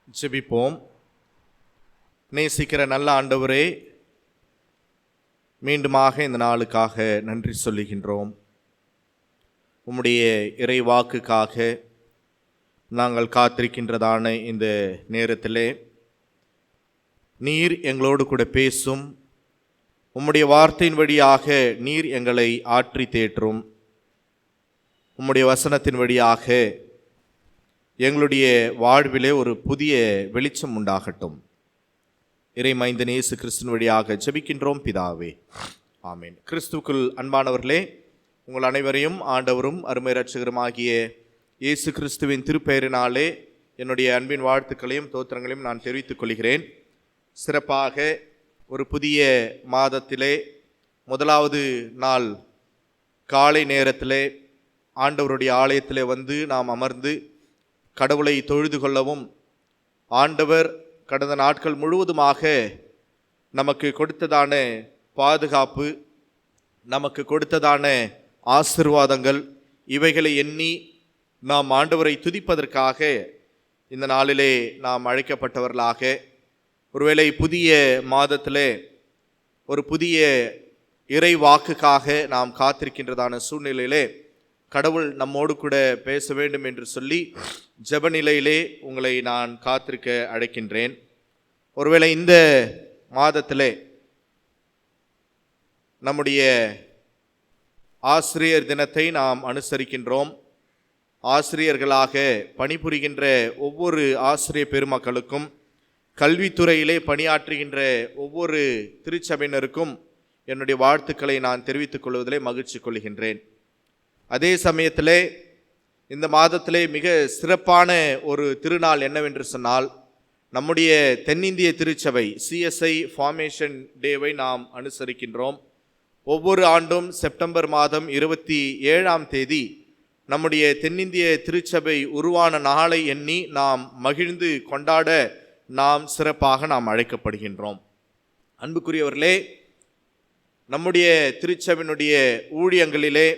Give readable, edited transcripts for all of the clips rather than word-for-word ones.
ஜெபிப்போம். நேசிக்கிற நல்ல ஆண்டவரே, மீண்டுமாக இந்த நாளுக்காக நன்றி சொல்லுகின்றோம். உம்முடைய இறை வாக்குக்காக நாங்கள் காத்திருக்கின்றதான இந்த நேரத்திலே நீர் எங்களோடு கூட பேசும். உம்முடைய வார்த்தையின் வழியாக நீர் எங்களை ஆற்றி தேற்றும். உம்முடைய வசனத்தின் வழியாக எங்களுடைய வாழ்விலே ஒரு புதிய வெளிச்சம் உண்டாகட்டும். இறை மைந்தன் இயேசு கிறிஸ்துவின் வழியாக ஜெபிக்கின்றோம் பிதாவே, ஆமீன். கிறிஸ்துவுக்குள் அன்பானவர்களே, உங்கள் அனைவரையும் ஆண்டவரும் அருமை இரட்சகருமாகிய இயேசு கிறிஸ்துவின் திருப்பெயரினாலே என்னுடைய அன்பின் வாழ்த்துக்களையும் தோத்திரங்களையும் நான் தெரிவித்துக் கொள்கிறேன். சிறப்பாக ஒரு புதிய மாதத்திலே முதலாவது நாள் காலை நேரத்திலே ஆண்டவருடைய ஆலயத்திலே வந்து நாம் அமர்ந்து கடவுளை தொழுது கொள்ளவும், ஆண்டவர் கடந்த நாட்கள் முழுவதுமாக நமக்கு கொடுத்ததான பாதுகாப்பு, நமக்கு கொடுத்ததான ஆசீர்வாதங்கள், இவைகளை எண்ணி நாம் ஆண்டவரை துதிப்பதற்காக இந்த நாளிலே நாம் அழைக்கப்பட்டவர்களாக, ஒருவேளை புதிய மாதத்திலே ஒரு புதிய இறை வாக்குக்காக நாம் காத்திருக்கின்றதான சூழ்நிலையிலே கடவுள் நம்மோடு கூட பேச வேண்டும் என்று சொல்லி ஜெப நிலையிலே உங்களை நான் காத்திருக்க அழைக்கின்றேன். ஒருவேளை இந்த மாதத்திலே நம்முடைய ஆசிரியர் தினத்தை நாம் அனுசரிக்கின்றோம். ஆசிரியர்களாக பணிபுரிகின்ற ஒவ்வொரு ஆசிரியர் பெருமக்களுக்கும், கல்வித்துறையிலே பணியாற்றுகின்ற ஒவ்வொரு திருச்சபையினருக்கும் என்னுடைய வாழ்த்துக்களை நான் தெரிவித்துக் கொள்வதிலே மகிழ்ச்சி கொள்கின்றேன். அதே சமயத்திலே இந்த மாதத்திலே மிக சிறப்பான ஒரு திருநாள் என்னவென்று சொன்னால், நம்முடைய தென்னிந்திய திருச்சபை CSI ஃபார்மேஷன் டேவை நாம் அனுசரிக்கின்றோம். ஒவ்வொரு ஆண்டும் செப்டம்பர் மாதம் 27ஆம் தேதி நம்முடைய தென்னிந்திய திருச்சபை உருவான நாளை எண்ணி நாம் மகிழ்ந்து கொண்டாட நாம் சிறப்பாக அழைக்கப்படுகின்றோம். அன்புக்குரியவர்களே, நம்முடைய திருச்சபையினுடைய ஊழியங்களிலே,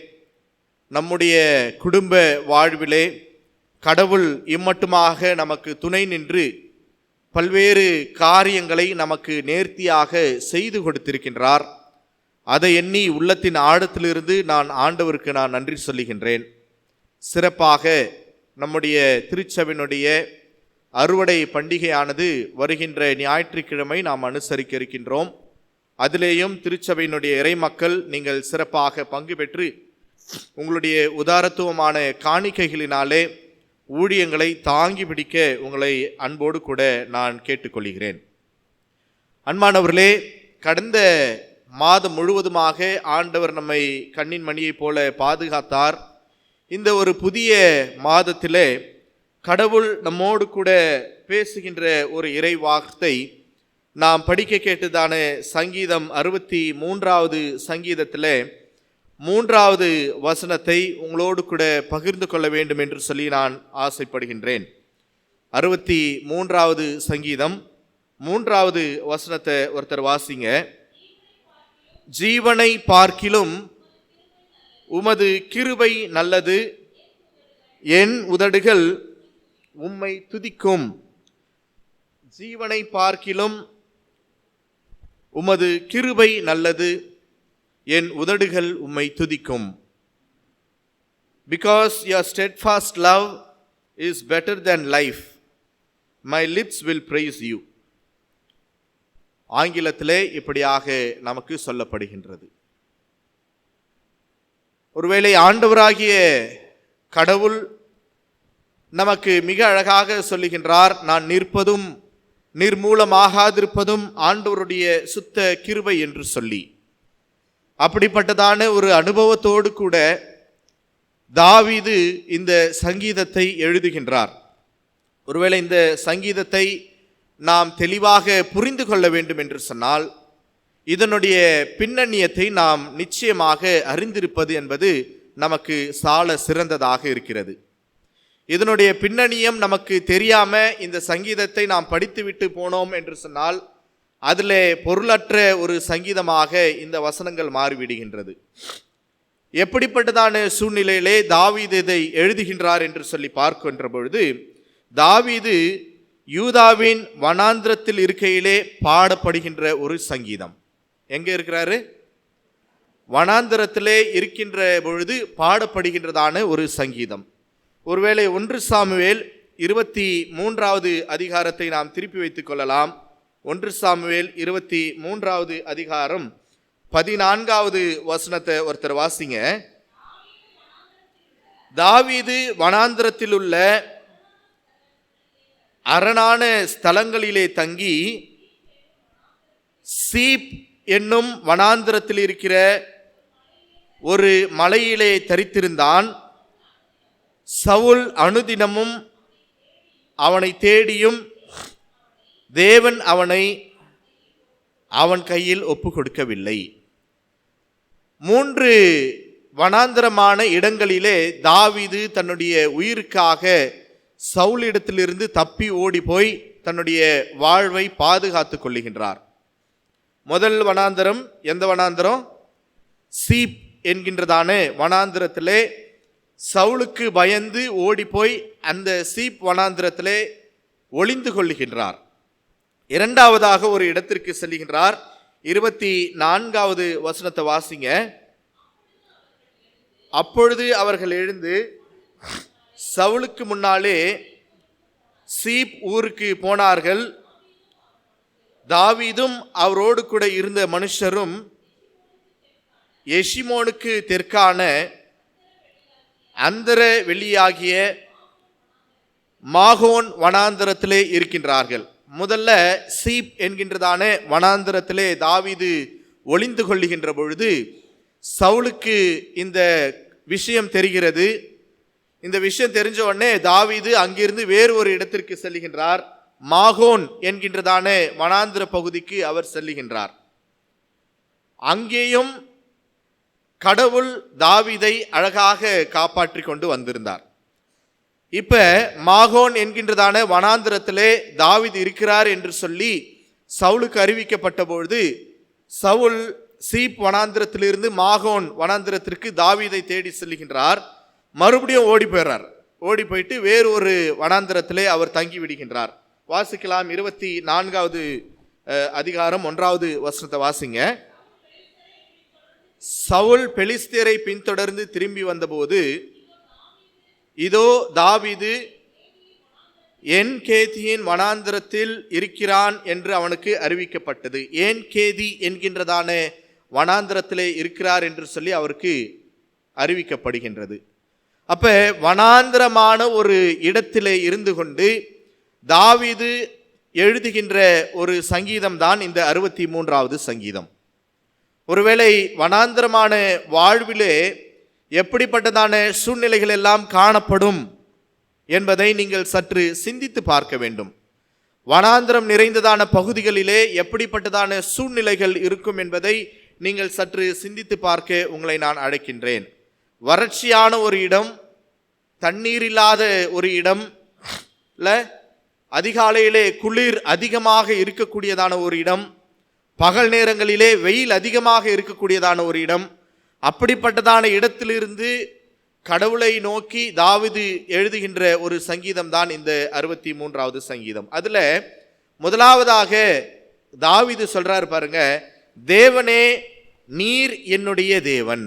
நம்முடைய குடும்ப வாழ்விலே கடவுள் இம்மட்டுமாக நமக்கு துணை நின்று பல்வேறு காரியங்களை நமக்கு நேர்த்தியாக செய்து கொடுத்திருக்கின்றார். அதை எண்ணி உள்ளத்தின் ஆழத்திலிருந்து நான் ஆண்டவருக்கு நன்றி சொல்லுகின்றேன். சிறப்பாக நம்முடைய திருச்சபையினுடைய அறுவடை பண்டிகையானது வருகின்ற ஞாயிற்றுக்கிழமை நாம் அனுசரிக்க இருக்கின்றோம். அதிலேயும் திருச்சபையினுடைய இறை மக்கள் நீங்கள் சிறப்பாக பங்கு பெற்று உங்களுடைய உதாரத்துவமான காணிக்கைகளினாலே ஊழியங்களை தாங்கி பிடிக்க உங்களை அன்போடு கூட நான் கேட்டுக்கொள்கிறேன். அன்பானவர்களே, கடந்த மாதம் முழுவதுமாக ஆண்டவர் நம்மை கண்ணின் மணியைப் போல பாதுகாத்தார். இந்த ஒரு புதிய மாதத்திலே கடவுள் நம்மோடு கூட பேசுகின்ற ஒரு இறை வார்த்தை நாம் படிக்க கேட்டதான சங்கீதம் 63வது சங்கீதத்தில் 3வது வசனத்தை உங்களோடு கூட பகிர்ந்து கொள்ள வேண்டும் என்று சொல்லி நான் ஆசைப்படுகின்றேன். 63வது சங்கீதம் 3வது வசனத்தை ஒருத்தர் வாசிங்க. ஜீவனை பார்க்கிலும் உமது கிருபை நல்லது, என் உதடுகள் உம்மை துதிக்கும். ஜீவனை பார்க்கிலும் உமது கிருபை நல்லது, என் உதடுகள் உம்மை துதிக்கும். Because your steadfast love is better than life, my lips will praise you. ஆங்கிலத்திலே இப்படியாக நமக்கு சொல்லப்படுகின்றது. ஒருவேளை ஆண்டவராகிய கடவுள் நமக்கு மிக அழகாக சொல்லுகின்றார், நான் நிற்பதும் நிர்மூலமாகாதிருப்பதும் ஆண்டவருடைய சுத்த கிருபை என்று சொல்லி. அப்படிப்பட்டதான ஒரு அனுபவத்தோடு கூட தாவீது இந்த சங்கீதத்தை எழுதுகின்றார். ஒருவேளை இந்த சங்கீதத்தை நாம் தெளிவாக புரிந்து கொள்ள வேண்டும் என்று சொன்னால், இதனுடைய பின்னணியத்தை நாம் நிச்சயமாக அறிந்திருப்பது என்பது நமக்கு சால சிறந்ததாக இருக்கிறது. இதனுடைய பின்னணியம் நமக்கு தெரியாம இந்த சங்கீதத்தை நாம் படித்துவிட்டு போனோம் என்று சொன்னால், அதில் பொருளற்ற ஒரு சங்கீதமாக இந்த வசனங்கள் மாறிவிடுகின்றது. எப்படிப்பட்டதான சூழ்நிலையிலே தாவீது இதை எழுதுகின்றார் என்று சொல்லி பார்க்கின்ற பொழுது, தாவீது யூதாவின் வனாந்திரத்தில் இருக்கையிலே பாடப்படுகின்ற ஒரு சங்கீதம். எங்கே இருக்கிறாரு? வனாந்திரத்திலே இருக்கின்ற பொழுது பாடப்படுகின்றதான ஒரு சங்கீதம். ஒருவேளை 1 சாமுவேல் 23வது அதிகாரத்தை நாம் திருப்பி வைத்துக் கொள்ளலாம். 1 சாமுவேல் 23வது அதிகாரம் 14வது வசனத்தை ஒருத்தர் வாசிங்க. தாவீது வனாந்திரத்தில் உள்ள அரணான ஸ்தலங்களிலே தங்கி சீப் என்னும் வனாந்திரத்தில் இருக்கிற ஒரு மலையிலே தரித்திருந்தான். சவுல் அனுதினமும் அவனை தேடியும் தேவன் அவனை அவன் கையில் ஒப்பு கொடுக்கவில்லை. 3 வனாந்திரமான இடங்களிலே தாவீது தன்னுடைய உயிருக்காக சவுலிடத்திலிருந்து தப்பி ஓடி போய் தன்னுடைய வாழ்வை பாதுகாத்து கொள்ளுகின்றார். முதல் வனாந்திரம் எந்த வனாந்திரம்? சீப் என்கின்றதான வனாந்திரத்திலே சவுலுக்கு பயந்து ஓடி போய் அந்த சீப் வனாந்திரத்திலே ஒளிந்து கொள்ளுகின்றார். 2வதாக ஒரு இடத்திற்கு செல்லுகின்றார். 24வது வசனத்தை வாசிங்க. அப்பொழுது அவர்கள் எழுந்து சவுலுக்கு முன்னாலே சீப் ஊருக்கு போனார்கள். தாவீதும் அவரோடு கூட இருந்த மனுஷரும் எஷிமோனுக்கு தெற்கான அந்தர வெளியாகிய மாகோன் வனாந்தரத்திலே இருக்கின்றார்கள். முதல்ல சீப் என்கின்றதான வனாந்தரத்திலே தாவீது ஒளிந்து கொள்ளுகின்ற பொழுது சவுலுக்கு இந்த விஷயம் தெரிகிறது. இந்த விஷயம் தெரிஞ்ச உடனே தாவீது அங்கிருந்து வேறு ஒரு இடத்திற்கு செல்லுகின்றார். மாகோன் என்கின்றதான வனாந்திர பகுதிக்கு அவர் செல்லுகின்றார். அங்கேயும் கடவுள் தாவீதை அழகாக காப்பாற்றி கொண்டு வந்திருந்தார். இப்ப மாகோன் என்கின்றதான வனாந்திரத்திலே தாவீது இருக்கிறார் என்று சொல்லி சவுலுக்கு அறிவிக்கப்பட்ட பொழுது சவுல் சீப் வனாந்திரத்திலிருந்து மாகோன் வனாந்திரத்திற்கு தாவீதை தேடி செல்லுகின்றார். மறுபடியும் ஓடி போயிடுறார். ஓடி போயிட்டு வேறு ஒரு வனாந்திரத்திலே அவர் தங்கி விடுகின்றார். வாசிக்கலாம். 24வது அதிகாரம் 1வது வசனத்தை வாசிங்க. சவுல் பெலிஸ்தியரை பின்தொடர்ந்து திரும்பி வந்தபோது இதோ தாவீது என் கேதியின் வனாந்திரத்தில் இருக்கிறான் என்று அவனுக்கு அறிவிக்கப்பட்டது. ஏன் கேதி என்கின்றதான வனாந்திரத்திலே இருக்கிறார் என்று சொல்லி அவருக்கு அறிவிக்கப்படுகின்றது. அப்ப வனாந்திரமான ஒரு இடத்திலே இருந்து கொண்டு தாவீது எழுதுகின்ற ஒரு சங்கீதம் தான் இந்த 63வது சங்கீதம். ஒருவேளை வனாந்திரமான வாழ்விலே எப்படிப்பட்டதான சூழ்நிலைகள் எல்லாம் காணப்படும் என்பதை நீங்கள் சற்று சிந்தித்து பார்க்க வேண்டும். வனாந்திரம் நிறைந்ததான பகுதிகளிலே எப்படிப்பட்டதான சூழ்நிலைகள் இருக்கும் என்பதை நீங்கள் சற்று சிந்தித்து பார்க்க உங்களை நான் அழைக்கின்றேன். வறட்சியான ஒரு இடம், தண்ணீர் இல்லாத ஒரு இடம், அதிகாலையிலே குளிர் அதிகமாக இருக்கக்கூடியதான ஒரு இடம், பகல் நேரங்களிலே வெயில் அதிகமாக இருக்கக்கூடியதான ஒரு இடம். அப்படிப்பட்டதான இடத்திலிருந்து கடவுளை நோக்கி தாவீது எழுதுகின்ற ஒரு சங்கீதம் தான் இந்த 63வது சங்கீதம். அதுல முதலாவதாக தாவீது சொல்றாரு பாருங்க, தேவனே நீர் என்னுடைய தேவன்,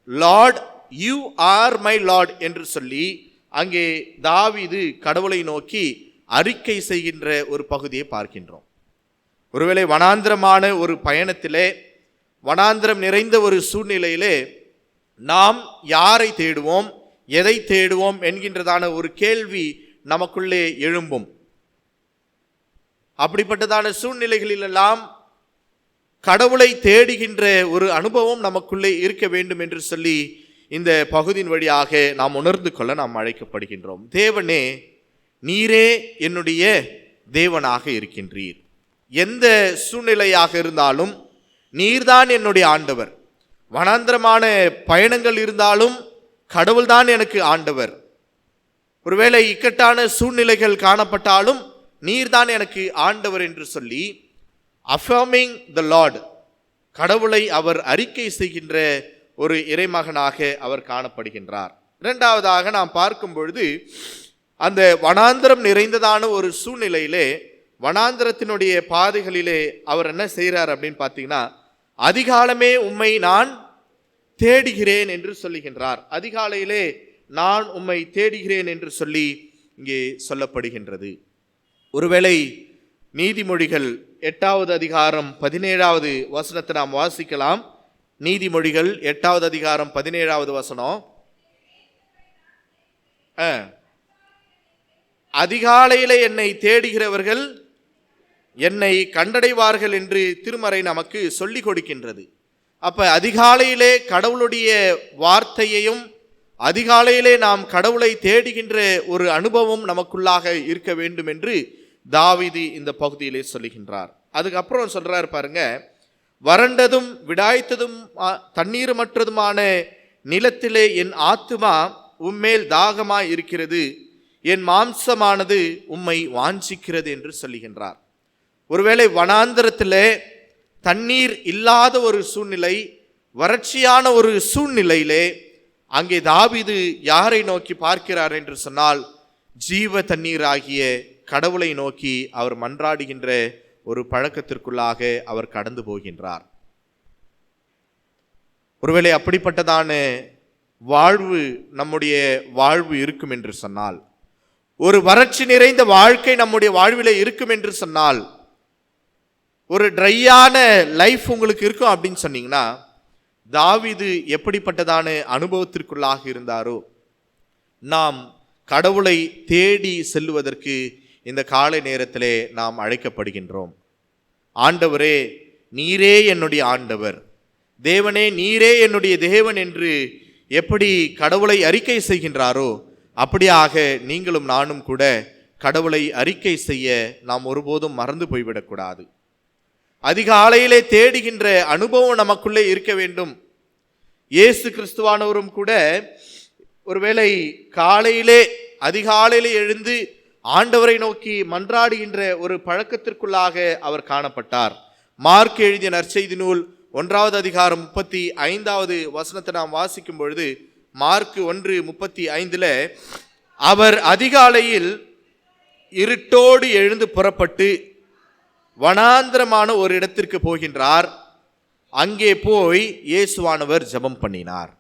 Lord you are my Lord என்று சொல்லி அங்கே தாவீது கடவுளை நோக்கி அறிக்கை செய்கின்ற ஒரு பகுதியை பார்க்கின்றோம். ஒருவேளை வனாந்திரமான ஒரு பயணத்திலே, வனாந்திரம் நிறைந்த ஒரு சூழ்நிலையிலே நாம் யாரை தேடுவோம், எதை தேடுவோம் என்கின்றதான ஒரு கேள்வி நமக்குள்ளே எழும்பும். அப்படிப்பட்டதான சூழ்நிலைகளிலெல்லாம் கடவுளை தேடுகின்ற ஒரு அனுபவம் நமக்குள்ளே இருக்க வேண்டும் என்று சொல்லி இந்த பகுதியின் வழியாக நாம் உணர்ந்து கொள்ள நாம் அழைக்கப்படுகின்றோம். தேவனே நீரே என்னுடைய தேவனாக இருக்கின்றீர். எந்த சூழ்நிலையாக இருந்தாலும் நீர்தான் என்னுடைய ஆண்டவர். வனாந்திரமான பயணங்கள் இருந்தாலும் கடவுள்தான் எனக்கு ஆண்டவர். ஒருவேளை இக்கட்டான சூழ்நிலைகள் காணப்பட்டாலும் நீர்தான் எனக்கு ஆண்டவர் என்று சொல்லி அஃபர்மிங் த லார்ட், கடவுளை அவர் அறிக்கை செய்கின்ற ஒரு இறைமகனாக அவர் காணப்படுகின்றார். இரண்டாவதாக நாம் பார்க்கும் பொழுது அந்த வனாந்திரம் நிறைந்ததான ஒரு சூழ்நிலையிலே, வனாந்திரத்தினுடைய பாதைகளிலே அவர் என்ன செய்கிறார் அப்படின்னு பார்த்தீங்கன்னா, அதிகாலமே உம்மை நான் தேடுகிறேன் என்று சொல்லுகின்றார். அதிகாலையிலே நான் உம்மை தேடுகிறேன் என்று சொல்லி இங்கே சொல்லப்படுகின்றது. ஒருவேளை நீதிமொழிகள் 8வது அதிகாரம் 17வது வசனத்தை நாம் வாசிக்கலாம். நீதிமொழிகள் 8வது அதிகாரம் 17வது வசனம். அதிகாலையிலே என்னை தேடுகிறவர்கள் என்னை கண்டடைவார்கள் என்று திருமறை நமக்கு சொல்லிக் கொடுக்கின்றது. அப்ப அதிகாலையிலே கடவுளுடைய வார்த்தையையும் அதிகாலையிலே நாம் கடவுளை தேடுகின்ற ஒரு அனுபவம் நமக்குள்ளாக இருக்க வேண்டும் என்று தாவீது இந்த பகுதியிலே சொல்லுகின்றார். அதுக்கப்புறம் சொல்றாரு பாருங்க, வறண்டதும் விடாய்த்ததும் தண்ணீரமற்றதுமான நிலத்திலே என் ஆத்துமா உம்மேல் தாகமாய் இருக்கிறது, என் மாம்சமானது உம்மை வாஞ்சிக்கிறது என்று சொல்லுகின்றார். ஒருவேளை வனாந்திரத்திலே தண்ணீர் இல்லாத ஒரு சூழ்நிலை, வறட்சியான ஒரு சூழ்நிலையிலே அங்கே தாவீது யாரை நோக்கி பார்க்கிறார் என்று சொன்னால், ஜீவ தண்ணீர் ஆகிய கடவுளை நோக்கி அவர் மன்றாடுகின்ற ஒரு பழக்கத்திற்குள்ளாக அவர் கடந்து போகின்றார். ஒருவேளை அப்படிப்பட்டதான வாழ்வு நம்முடைய வாழ்வு இருக்கும் என்று சொன்னால், ஒரு வறட்சி நிறைந்த வாழ்க்கை நம்முடைய வாழ்விலே இருக்கும் என்று சொன்னால், ஒரு ட்ரையான லைஃப் உங்களுக்கு இருக்கும் அப்படின்னு சொன்னீங்கன்னா, தாவீது எப்படிப்பட்டதான அனுபவத்திற்குள்ளாக இருந்தாரோ, நாம் கடவுளை தேடி செல்லுவதற்கு இந்த காலை நேரத்திலே நாம் அழைக்கப்படுகின்றோம். ஆண்டவரே நீரே என்னுடைய ஆண்டவர், தேவனே நீரே என்னுடைய தேவன் என்று எப்படி கடவுளை அறிக்கை செய்கின்றாரோ, அப்படியாக நீங்களும் நானும் கூட கடவுளை அறிக்கை செய்ய நாம் ஒருபோதும் மறந்து போய்விடக்கூடாது. அதிகாலையிலே தேடுகின்ற அனுபவம் நமக்குள்ளே இருக்க வேண்டும். இயேசு கிறிஸ்துவானவரும் கூட ஒருவேளை காலையிலே அதிகாலையிலே எழுந்து ஆண்டவரை நோக்கி மன்றாடுகின்ற ஒரு பழக்கத்திற்குள்ளாக அவர் காணப்பட்டார். மார்க் எழுதிய நற்செய்தி நூல் 1வது அதிகாரம் 35வது வசனத்தை நாம் வாசிக்கும் பொழுது, மார்க் 1:35 அவர் அதிகாலையில் இருட்டோடு எழுந்து புறப்பட்டு வனாந்திரமான ஒரு இடத்திற்கு போகின்றார். அங்கே போய் இயேசுவானவர் ஜெபம் பண்ணினார்.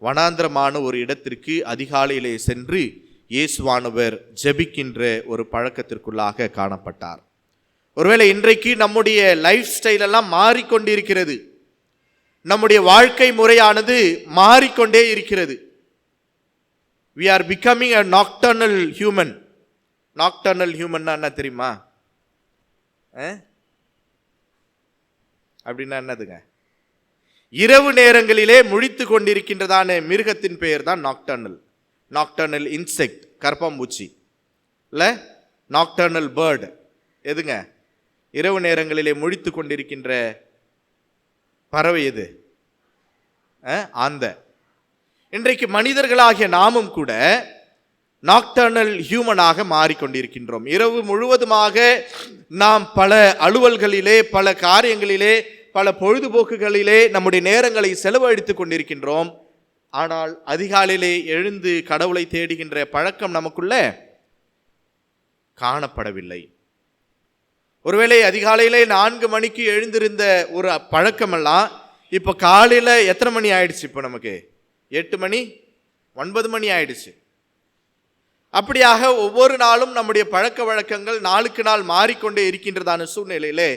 வனாந்திரமான ஒரு இடத்திற்கு அதிகாலையிலே சென்று இயேசுவானவர் ஜெபிக்கின்ற ஒரு பழக்கத்திற்குள்ளாக காணப்பட்டார். ஒருவேளை இன்றைக்கு நம்முடைய லைஃப் ஸ்டைல் எல்லாம் மாறிக்கொண்டிருக்கிறது. நம்முடைய வாழ்க்கை முறையானது மாறிக்கொண்டே இருக்கிறது. we are becoming a nocturnal human. nocturnal human என்ன தெரியுமா? அப்படின்னா என்னதுங்க? இரவு நேரங்களிலே முழித்து கொண்டிருக்கின்றதான மிருகத்தின் பெயர் தான் நாக்டர்னல். நாக்டர்னல் இன்செக்ட், கரப்பாம்பூச்சி இல்ல, நாக்டர்னல் பேர்டு எதுங்க? இரவு நேரங்களிலே முழித்து கொண்டிருக்கின்ற பறவை எது? ஆந்த. இன்றைக்கு மனிதர்களாகிய நாமும் கூட நாக்டர்னல் ஹியூமனாக மாறிக்கொண்டிருக்கின்றோம். இரவு முழுவதுமாக நாம் பல அலுவல்களிலே, பல காரியங்களிலே, பல பொழுதுபோக்குகளிலே நம்முடைய நேரங்களை செலவழித்துக் கொண்டிருக்கின்றோம். ஆனால் அதிகாலையிலே எழுந்து கடவுளை தேடுகின்ற பழக்கம் நமக்குள்ள காணப்படவில்லை. ஒருவேளை அதிகாலையிலே 4 மணிக்கு எழுந்திருந்த ஒரு பழக்கமெல்லாம் இப்போ காலையில் எத்தனை மணி ஆயிடுச்சு? இப்போ நமக்கு 8 மணி 9 மணி ஆயிடுச்சு. அப்படியாக ஒவ்வொரு நாளும் நம்முடைய பழக்க வழக்கங்கள் நாளுக்கு நாள் மாறிக்கொண்டே இருக்கின்றதான சூழ்நிலையிலே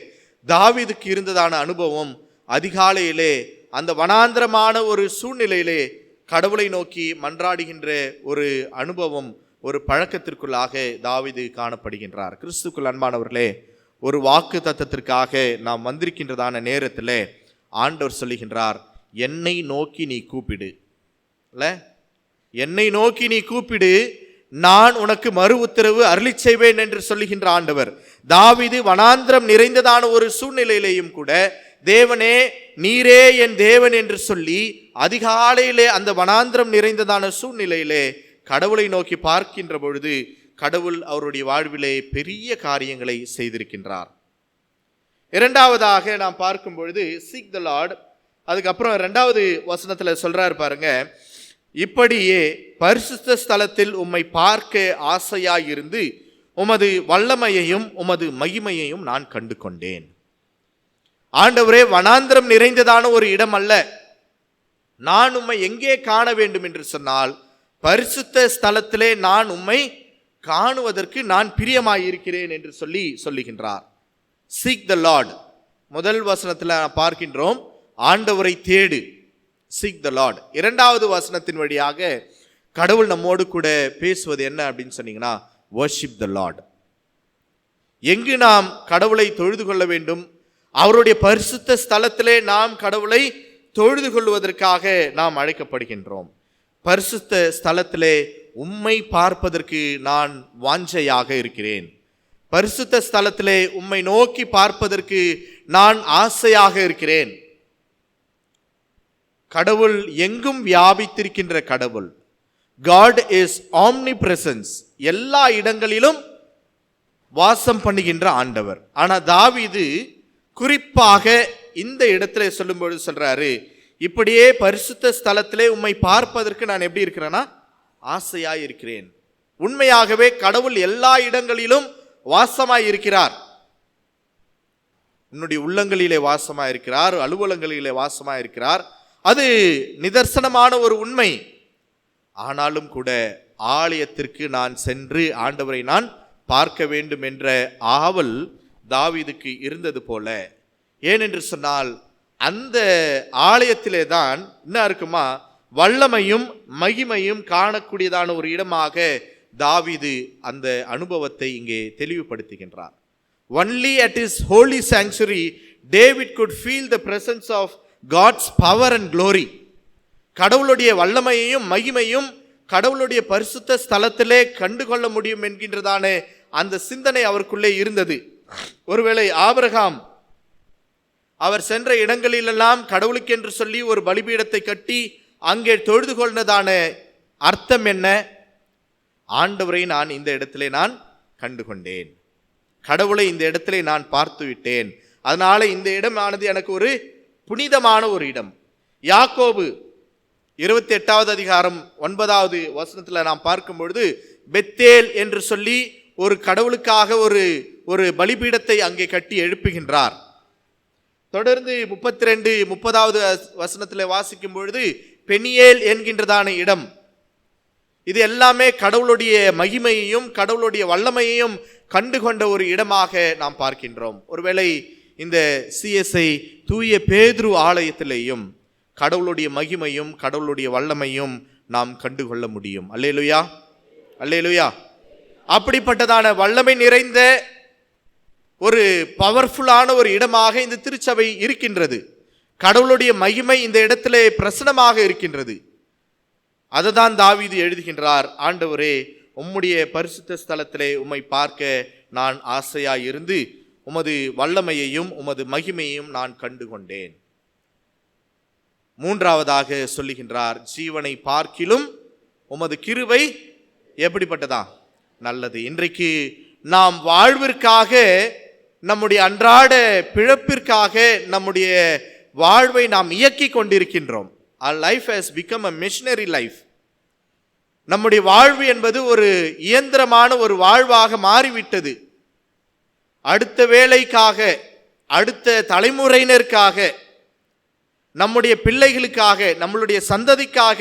தாவீதுக்கு இருந்ததான அனுபவம் அதிகாலையிலே அந்த வனாந்திரமான ஒரு சூழ்நிலையிலே கடவுளை நோக்கி மன்றாடுகின்ற ஒரு அனுபவம், ஒரு பழக்கத்திற்குள்ளாக தாவீது காணப்படுகின்றார். கிறிஸ்துக்குள் அன்பானவர்களே, ஒரு வாக்கு தத்தத்திற்காக நாம் வந்திருக்கின்றதான நேரத்தில் ஆண்டவர் சொல்லுகின்றார், என்னை நோக்கி நீ கூப்பிடு இல்ல, என்னை நோக்கி நீ கூப்பிடு, நான் உனக்கு மறு உத்தரவு அருளி செய்வேன் என்று சொல்லுகின்ற ஆண்டவர். தாவீது வனாந்திரம் நிறைந்ததான ஒரு சூழ்நிலையிலேயும் கூட தேவனே நீரே என் தேவன் என்று சொல்லி அதிகாலையிலே அந்த வனாந்திரம் நிறைந்ததான சூழ்நிலையிலே கடவுளை நோக்கி பார்க்கின்ற பொழுது கடவுள் அவருடைய வாழ்விலே பெரிய காரியங்களை செய்திருக்கின்றார். இரண்டாவதாக நாம் பார்க்கும் பொழுது சீக் த லார்ட். அதுக்கப்புறம் 2வது வசனத்தில் சொல்றாரு பாருங்க, இப்படியே பரிசுத்த ஸ்தலத்தில் உம்மை பார்க்க ஆசையாயிருந்து உமது வல்லமையையும் உமது மகிமையையும் நான் கண்டு கொண்டேன். ஆண்டவரே, வனாந்திரம் நிறைந்ததான ஒரு இடம் அல்ல. நான் உம்மை எங்கே காண வேண்டும் என்று சொன்னால் பரிசுத்த ஸ்தலத்திலே நான் உம்மை காணுவதற்கு நான் பிரியமாயிருக்கிறேன் என்று சொல்லுகின்றார். Seek the lord. முதல் வசனத்தில் பார்க்கின்றோம், ஆண்டவரை தேடு, சீக் த லார்ட். இரண்டாவது வசனத்தின் வழியாக கடவுள் நம்மோடு கூட பேசுவது என்ன அப்படின்னு சொன்னீங்கன்னா, வர்ஷிப் த லார்ட். எங்கு நாம் கடவுளை தொழுது கொள்ள வேண்டும்? அவருடைய பரிசுத்த ஸ்தலத்திலே நாம் கடவுளை தொழுது கொள்வதற்காக நாம் அழைக்கப்படுகின்றோம். பரிசுத்த ஸ்தலத்திலே உம்மை பார்ப்பதற்கு நான் வாஞ்சையாக இருக்கிறேன். பரிசுத்த ஸ்தலத்திலே உம்மை நோக்கி பார்ப்பதற்கு நான் ஆசையாக இருக்கிறேன். கடவுள் எங்கும் வியாபித்திருக்கின்ற கடவுள். God is omnipresence. எல்லா இடங்களிலும் வாசம் பண்ணுகின்ற ஆண்டவர். ஆனா தாவீது குறிப்பாக இந்த இடத்துல சொல்லும்போது சொல்றாரு, இப்படியே பரிசுத்த ஸ்தலத்திலே உம்மை பார்ப்பதற்கு நான் எப்படி இருக்கிறேன்னா ஆசையாய் இருக்கிறேன். உண்மையாகவே கடவுள் எல்லா இடங்களிலும் வாசமாய் இருக்கிறார். உன்னுடைய உள்ளங்களிலே வாசமாய் இருக்கிறார், அலுவலங்களிலே வாசமாய் இருக்கிறார். அது நிதர்சனமான ஒரு உண்மை. ஆனாலும் கூட ஆலயத்திற்கு நான் சென்று ஆண்டவரை நான் பார்க்க வேண்டும் என்ற ஆவல் தாவீதுக்கு இருந்தது போல. ஏனென்று சொன்னால் அந்த ஆலயத்திலே தான் என்ன இருக்குமா, வல்லமையும் மகிமையும் காணக்கூடியதான ஒரு இடமாக தாவீது அந்த அனுபவத்தை இங்கே தெளிவுபடுத்துகின்றார். Only at his holy sanctuary David could feel the presence of God's power and glory. கடவுளுடைய வல்லமையையும் மகிமையும் கடவுளுடைய பரிசுத்த ஸ்தலத்திலே கண்டுகொள்ள முடியும் என்கின்றதான அந்த சிந்தனை அவருக்குள்ளே இருந்தது. ஒருவேளை ஆபிரகாம் அவர் சென்ற இடங்களிலெல்லாம் கடவுளுக்கென்று சொல்லி ஒரு பலிபீடத்தை கட்டி அங்கே தொழுது கொண்டதான அர்த்தம் என்ன? ஆண்டவரை நான் இந்த இடத்திலே நான் கண்டு கொண்டேன், கடவுளை இந்த இடத்திலே நான் பார்த்து விட்டேன், அதனால இந்த இடமானது எனக்கு ஒரு புனிதமான ஒரு இடம். யாக்கோபு 28வது அதிகாரம் 9வது வசனத்தில் நாம் பார்க்கும் பொழுது பெத்தேல் என்று சொல்லி ஒரு கடவுளுக்காக ஒரு பலிபீடத்தை அங்கே கட்டி எழுப்புகின்றார். தொடர்ந்து 32-30வது வசனத்தில் வாசிக்கும் பொழுது பெனியேல் என்கின்றதான இடம். இது எல்லாமே கடவுளுடைய மகிமையையும் கடவுளுடைய வல்லமையையும் கண்டுகொண்ட ஒரு இடமாக நாம் பார்க்கின்றோம். ஒருவேளை இந்த சிஎஸ்ஐ தூய பேதுரு ஆலயத்திலேயும் கடவுளுடைய மகிமையும் கடவுளுடைய வல்லமையும் நாம் கண்டுகொள்ள முடியும். அல்லேலூயா, அல்லேலூயா. அப்படிப்பட்டதான வல்லமை நிறைந்த ஒரு பவர்ஃபுல்லான ஒரு இடமாக இந்த திருச்சபை இருக்கின்றது. கடவுளுடைய மகிமை இந்த இடத்திலே பிரசனமாக இருக்கின்றது. அதுதான் தாவீது எழுதுகின்றார், ஆண்டவரே, உம்முடைய பரிசுத்த ஸ்தலத்திலே உம்மை பார்க்க நான் ஆசையாய் இருந்து உமது வல்லமையையும் உமது மகிமையையும் நான் கண்டு கொண்டேன். மூன்றாவதாக சொல்லுகின்றார், ஜீவனை பார்க்கிலும் உமது கிருபை எப்படிப்பட்டதா? நல்லது. இன்றைக்கு நாம் வாழ்விற்காக, நம்முடைய அன்றாட பிழப்பிற்காக நம்முடைய வாழ்வை நாம் இயக்கி கொண்டிருக்கின்றோம். Our life has become a missionary life. நம்முடைய வாழ்வு என்பது ஒரு இயந்திரமான ஒரு வாழ்வாக மாறிவிட்டது. அடுத்த வேலைக்காக, அடுத்த தலைமுறையினருக்காக, நம்முடைய பிள்ளைகளுக்காக, நம்மளுடைய சந்ததிக்காக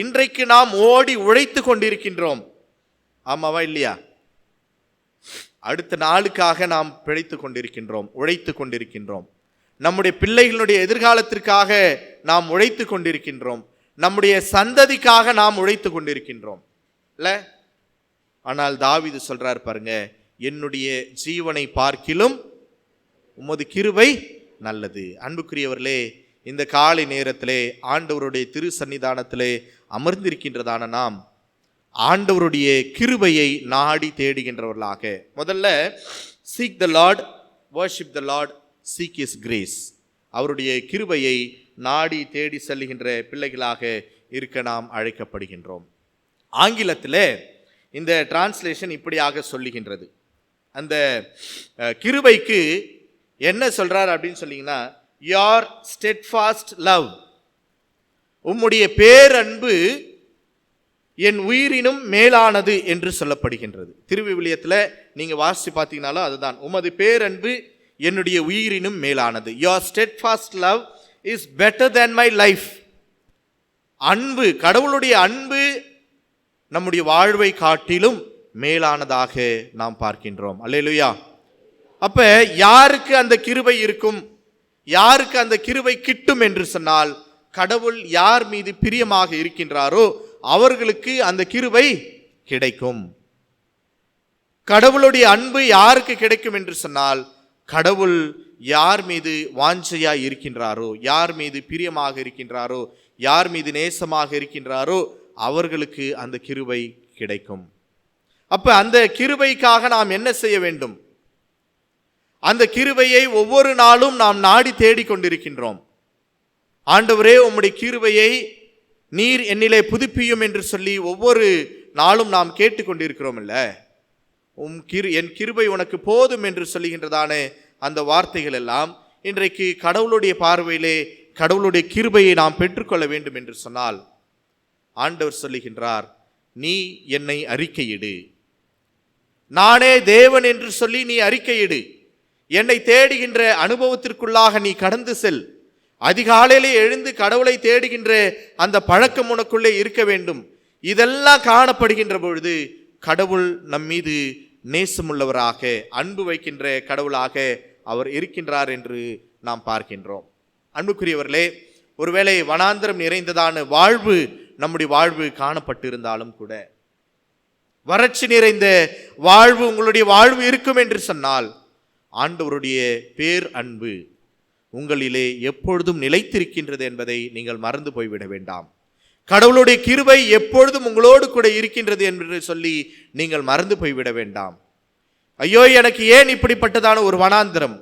இன்றைக்கு நாம் ஓடி உழைத்து கொண்டிருக்கின்றோம். ஆமாவா இல்லையா? அடுத்த நாளுக்காக நாம் பிழைத்து கொண்டிருக்கின்றோம், உழைத்து கொண்டிருக்கின்றோம். நம்முடைய பிள்ளைகளுடைய எதிர்காலத்திற்காக நாம் உழைத்து கொண்டிருக்கின்றோம். நம்முடைய சந்ததிக்காக நாம் உழைத்து கொண்டிருக்கின்றோம் இல்ல? ஆனால் தாவீது சொல்றார் பாருங்க, என்னுடைய ஜீவனை பார்க்கிலும் உமது கிருபை நல்லது. அன்புக்குரியவர்களே, இந்த காலை நேரத்திலே ஆண்டவருடைய திரு சன்னிதானத்திலே அமர்ந்திருக்கின்றதான நாம் ஆண்டவருடைய கிருபையை நாடி தேடுகின்றவர்களாக, முதல்ல seek the lord, worship the lord, seek his grace. அவருடைய கிருபையை நாடி தேடி செல்லுகின்ற பிள்ளைகளாக இருக்க நாம் அழைக்கப்படுகின்றோம். ஆங்கிலத்தில் இந்த டிரான்ஸ்லேஷன் இப்படியாக சொல்லுகின்றது. அந்த கிருபைக்கு என்ன சொல்றார் அப்படின்னு சொன்னீங்கன்னா, your steadfast love, உம்முடைய பேரன்பு என் உயிரினும் மேலானது என்று சொல்லப்படுகின்றது. திருவிவிலியத்தில் நீங்க வாசிச்சு பார்த்தீங்கன்னாலும் அதுதான், உமது பேரன்பு என்னுடைய உயிரினும் மேலானது. Your steadfast love is better than my life. அன்பு, கடவுளுடைய அன்பு நம்முடைய வாழ்வை காட்டிலும் மேலானதாக நாம் பார்க்கின்றோம். அல்லேலூயா. அப்ப யாருக்கு அந்த கிருபை இருக்கும், யாருக்கு அந்த கிருபை கிட்டும் என்று சொன்னால், கடவுள் யார் மீது பிரியமாக இருக்கின்றாரோ அவர்களுக்கு அந்த கிருபை கிடைக்கும். கடவுளுடைய அன்பு யாருக்கு கிடைக்கும் என்று சொன்னால், கடவுள் யார் மீது வாஞ்சையாய் இருக்கின்றாரோ, யார் மீது பிரியமாக இருக்கின்றாரோ, யார் மீது நேசமாக இருக்கின்றாரோ அவர்களுக்கு அந்த கிருபை கிடைக்கும். அப்ப அந்த கிருபைக்காக நாம் என்ன செய்ய வேண்டும்? அந்த கிருபையை ஒவ்வொரு நாளும் நாம் நாடி தேடிக் கொண்டிருக்கின்றோம். ஆண்டவரே, உம்முடைய கிருபையை நீர் என்னிலே புதுப்பியும் என்று சொல்லி ஒவ்வொரு நாளும் நாம் கேட்டுக்கொண்டிருக்கிறோம். இல்ல, என் கிருபை உனக்கு போதும் என்று சொல்லுகின்றதான அந்த வார்த்தைகள் எல்லாம் இன்றைக்கு கடவுளுடைய பார்வையிலே கடவுளுடைய கிருபையை நாம் பெற்றுக்கொள்ள வேண்டும் என்று சொன்னால், ஆண்டவர் சொல்லுகின்றார், நீ என்னை அறிக்கையிடு, நானே தேவன் என்று சொல்லி நீ அறிக்கையிடு, என்னை தேடுகின்ற அனுபவத்திற்குள்ளாக நீ கடந்து செல். அதிகாலையிலே எழுந்து கடவுளை தேடுகின்ற அந்த பழக்கம் உனக்குள்ளே இருக்க வேண்டும். இதெல்லாம் காணப்படுகின்ற பொழுது கடவுள் நம் மீது நேசமுள்ளவராக, அன்பு வைக்கின்ற கடவுளாக அவர் இருக்கின்றார் என்று நாம் பார்க்கின்றோம். அன்புக்குரியவர்களே, ஒருவேளை வனாந்தரம் நிறைந்ததான வாழ்வு நம்முடைய வாழ்வு காணப்பட்டிருந்தாலும் கூட, வறட்சி நிறைந்த வாழ்வு உங்களுடைய வாழ்வு இருக்கும் என்று சொன்னால், ஆண்டவருடைய பேர் அன்பு உங்களிலே எப்பொழுதும் நிலைத்திருக்கின்றது என்பதை நீங்கள் மறந்து போய்விட வேண்டாம். கடவுளுடைய கிருபை எப்பொழுதும் உங்களோடு கூட இருக்கின்றது என்று சொல்லி நீங்கள் மறந்து போய்விட வேண்டாம். ஐயோ, எனக்கு ஏன் இப்படிப்பட்டதான ஒரு வனாந்திரம்,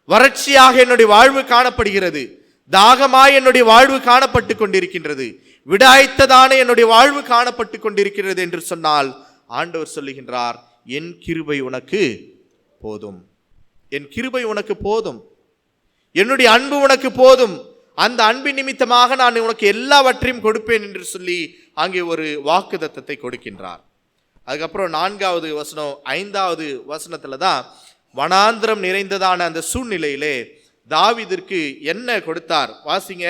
வறட்சியாக என்னுடைய வாழ்வு காணப்படுகிறது, தாகமாய் என்னுடைய வாழ்வு காணப்பட்டு கொண்டிருக்கின்றது, விடாய்த்ததான என்னுடைய வாழ்வு காணப்பட்டு கொண்டிருக்கிறது என்று சொன்னால், ஆண்டவர் சொல்லுகின்றார், என் கிருபை உனக்கு போதும், என் கிருபை உனக்கு போதும், என்னுடைய அன்பு உனக்கு போதும், அந்த அன்பின் நிமித்தமாக நான் உனக்கு எல்லாவற்றையும் கொடுப்பேன் என்று சொல்லி அங்கே ஒரு வாக்குத்தத்தத்தை கொடுக்கின்றார். அதுக்கப்புறம் 4வது வசனம் 5வது வசனத்துல தான் வனாந்திரம் நிறைந்ததான அந்த சூழ்நிலையிலே தாவீதிற்கு என்ன கொடுத்தார் வாசிங்க.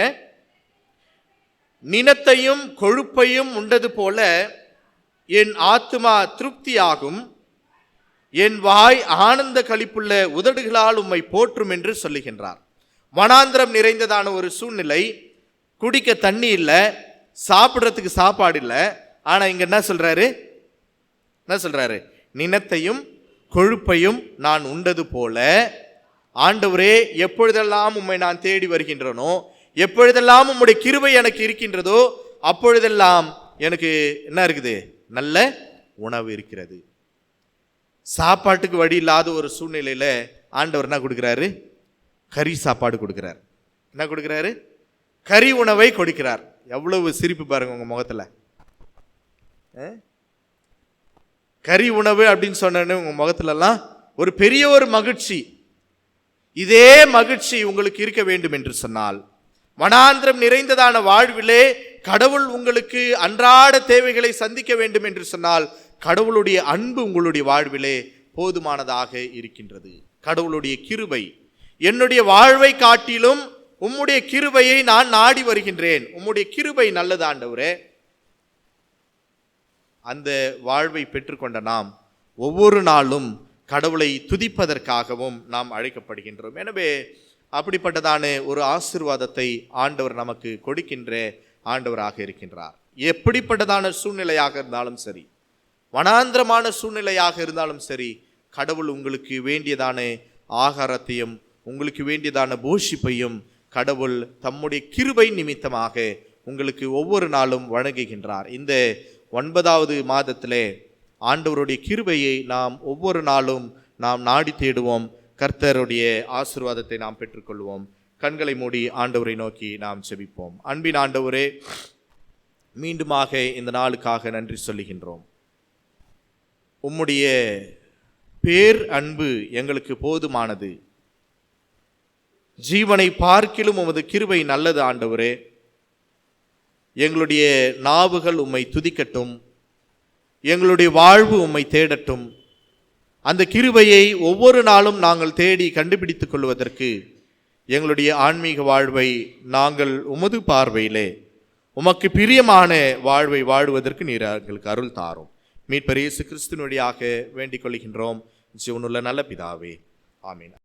நினத்தையும் கொழுப்பையும் உண்டது போல என் ஆத்துமா திருப்தியாகும், என் வாய் ஆனந்த களிப்புள்ள உதடுகளால் உம்மை போற்றும் என்று சொல்லுகின்றார். வனாந்திரம் நிறைந்ததான ஒரு சூழ்நிலை, குடிக்க தண்ணி இல்லை, சாப்பிட்றதுக்கு சாப்பாடு இல்லை. ஆனா இங்க என்ன சொல்றாரு? நினத்தையும் கொழுப்பையும் நான் உண்டது போல, ஆண்டவரே, எப்பொழுதெல்லாம் உம்மை நான் தேடி வருகின்றனோ, எப்பொழுதெல்லாம் உம்முடைய கிருபை எனக்கு இருக்கின்றதோ, அப்பொழுதெல்லாம் எனக்கு என்ன இருக்குது? நல்ல உணவு இருக்கிறது. சாப்பாட்டுக்கு வழி இல்லாத ஒரு சூழ்நிலையில ஆண்டவர் என்ன கொடுக்கிறாரு? கறி சாப்பாடு கொடுக்கிறார். என்ன கொடுக்கிறாரு? கறி உணவை கொடுக்கிறார். எவ்வளவு சிரிப்பு பாருங்க உங்க முகத்துல. கறி உணவு அப்படின்னு சொன்ன உங்க முகத்துல எல்லாம் ஒரு பெரிய ஒரு மகிழ்ச்சி. இதே மகிழ்ச்சி உங்களுக்கு இருக்க வேண்டும் என்று சொன்னால், வனாந்திரம் நிறைந்ததான வாழ்விலே கடவுள் உங்களுக்கு அன்றாட தேவைகளை சந்திக்க வேண்டும் என்று சொன்னால், கடவுளுடைய அன்பு உங்களுடைய வாழ்விலே போதுமானதாக இருக்கின்றது. கடவுளுடைய கிருபை, என்னுடைய வாழ்வை காட்டிலும் உம்முடைய கிருபையை நான் நாடி வருகின்றேன். உம்முடைய கிருபை நல்லது ஆண்டவரே. அந்த வாழ்வை பெற்றுக்கொண்ட நாம் ஒவ்வொரு நாளும் கடவுளை துதிப்பதற்காகவும் நாம் அழைக்கப்படுகின்றோம். எனவே அப்படிப்பட்டதான ஒரு ஆசீர்வாதத்தை ஆண்டவர் நமக்கு கொடுக்கின்ற ஆண்டவராக இருக்கின்றார். எப்படிப்பட்டதான சூழ்நிலையாக இருந்தாலும் சரி, வனாந்திரமான சூழ்நிலையாக இருந்தாலும் சரி, கடவுள் உங்களுக்கு வேண்டியதான ஆகாரத்தையும் உங்களுக்கு வேண்டியதான போஷிப்பையும் கடவுள் தம்முடைய கிருபை நிமித்தமாக உங்களுக்கு ஒவ்வொரு நாளும் வழங்குகின்றார். இந்த 9வது மாதத்திலே ஆண்டவருடைய கிருபையை நாம் ஒவ்வொரு நாளும் நாம் நாடி தேடுவோம். கர்த்தருடைய ஆசீர்வாதத்தை நாம் பெற்றுக்கொள்வோம். கண்களை மூடி ஆண்டவரை நோக்கி நாம் செபிப்போம். அன்பின் ஆண்டவரே, மீண்டுமாக இந்த நாளுக்காக நன்றி சொல்லுகின்றோம். உம்முடைய பேர் அன்பு எங்களுக்கு போதுமானது. ஜீவனை பார்க்கிலும் உமது கிருபை நல்லது ஆண்டவரே. எங்களுடைய நாவுகள் உம்மை துதிக்கட்டும், எங்களுடைய வாழ்வு உம்மை தேடட்டும். அந்த கிருபையை ஒவ்வொரு நாளும் நாங்கள் தேடி கண்டுபிடித்துக் கொள்வதற்கு எங்களுடைய ஆன்மீக வாழ்வை நாங்கள் உமது பார்வையிலே உமக்கு பிரியமான வாழ்வை வாழுவதற்கு நீர் எங்களுக்கு அருள் தாரும். மீட்பர் இயேசு கிறிஸ்துவின் வழியாக வேண்டிக் கொள்கின்றோம் ஜீவனுள்ள நல்ல பிதாவே, ஆமீன்.